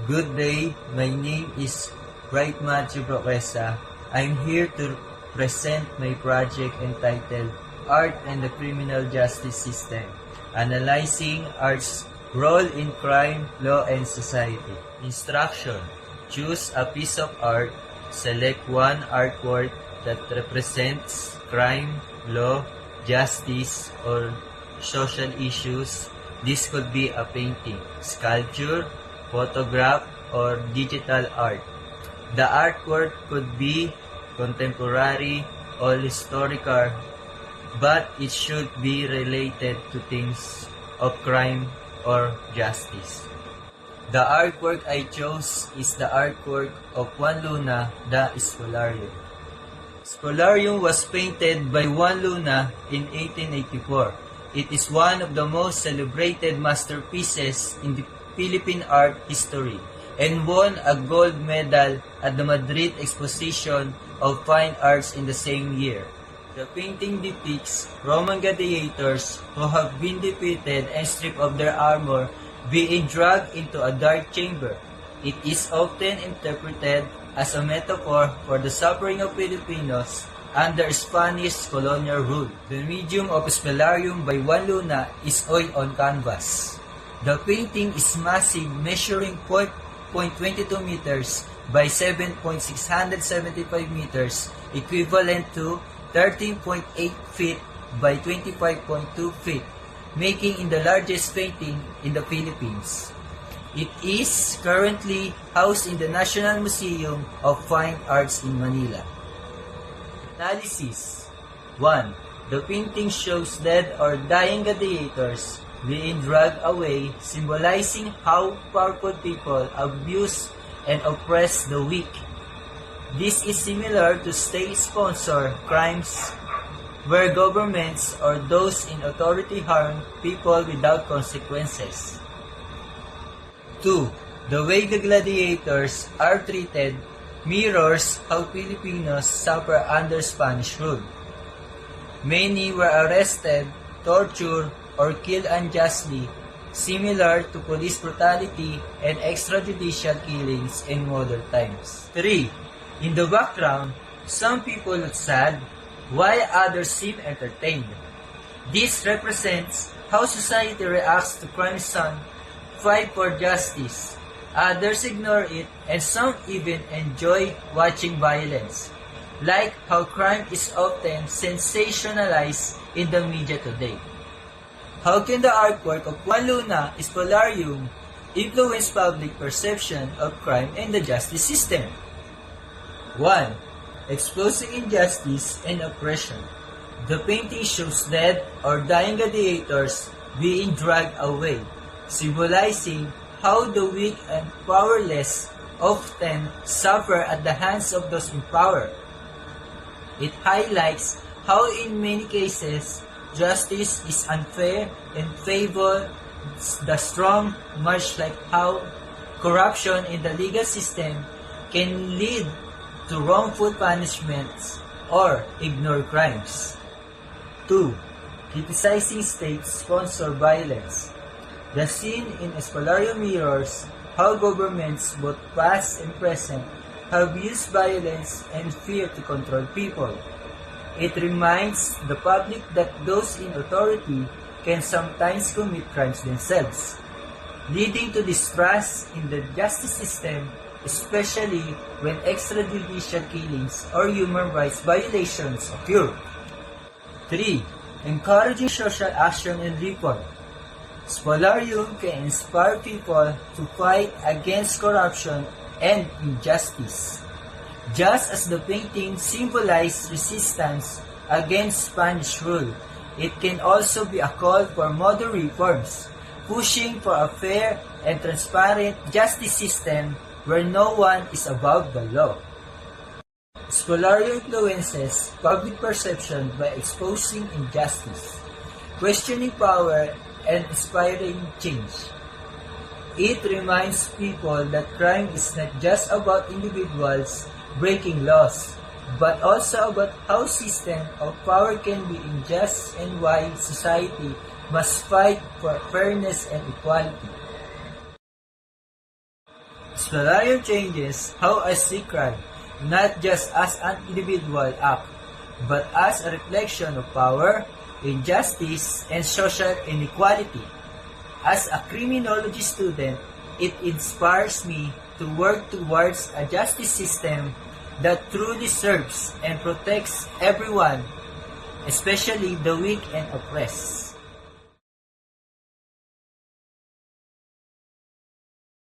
Good day, my name is Bright Matthew Broquesa. I'm here to present my project entitled Art and the Criminal Justice System, Analyzing Art's Role in Crime, Law, and Society. Instruction: choose a piece of art, select one artwork that represents crime, law, justice, or social issues. This could be a painting, sculpture, photograph, or digital art. The artwork could be contemporary or historical, but it should be related to themes of crime or justice. The artwork I chose is the artwork of Juan Luna, the Spolarium. Spolarium was painted by Juan Luna in 1884. It is one of the most celebrated masterpieces in the Philippine art history and won a gold medal at the Madrid Exposition of Fine Arts in the same year. The painting depicts Roman gladiators who have been defeated and stripped of their armor being dragged into a dark chamber. It is often interpreted as a metaphor for the suffering of Filipinos under Spanish colonial rule. The medium of Spolarium by Juan Luna is oil on canvas. The painting is massive, measuring 4.22 meters by 7.675 meters, equivalent to 13.8 feet by 25.2 feet, making it the largest painting in the Philippines. It is currently housed in the National Museum of Fine Arts in Manila. Analysis: 1. The painting shows dead or dying gladiators being dragged away, symbolizing how powerful people abuse and oppress the weak. This is similar to state-sponsored crimes where governments or those in authority harm people without consequences. 2. The way the gladiators are treated mirrors how Filipinos suffer under Spanish rule. Many were arrested, tortured, or killed unjustly, similar to police brutality and extrajudicial killings in modern times. 3. In the background, some people look sad, while others seem entertained. This represents how society reacts to crime's son, fight for justice. Others ignore it, and some even enjoy watching violence, like how crime is often sensationalized in the media today. How can the artwork of Juan Luna, Spolarium, influence public perception of crime and the justice system? 1. Exposing injustice and oppression. The painting shows dead or dying gladiators being dragged away, symbolizing how the weak and powerless often suffer at the hands of those in power. It highlights how in many cases justice is unfair and favors the strong, much like how corruption in the legal system can lead to wrongful punishments or ignore crimes. 2. Criticizing state-sponsored violence. The scene in Spolarium mirrors how governments, both past and present, have used violence and fear to control people. It reminds the public that those in authority can sometimes commit crimes themselves, leading to distrust in the justice system, especially when extrajudicial killings or human rights violations occur. 3. Encouraging social action and reform. Spolarium can inspire people to fight against corruption and injustice. Just as the painting symbolized resistance against Spanish rule, it can also be a call for modern reforms, pushing for a fair and transparent justice system where no one is above the law. Spolarium influences public perception by exposing injustice, questioning power, and inspiring change. It reminds people that crime is not just about individuals breaking laws, but also about how system of power can be unjust and why society must fight for fairness and equality. Spolarium changes how I see crime, not just as an individual act, but as a reflection of power, injustice, and social inequality. As a criminology student, it inspires me to work towards a justice system that truly serves and protects everyone, especially the weak and oppressed.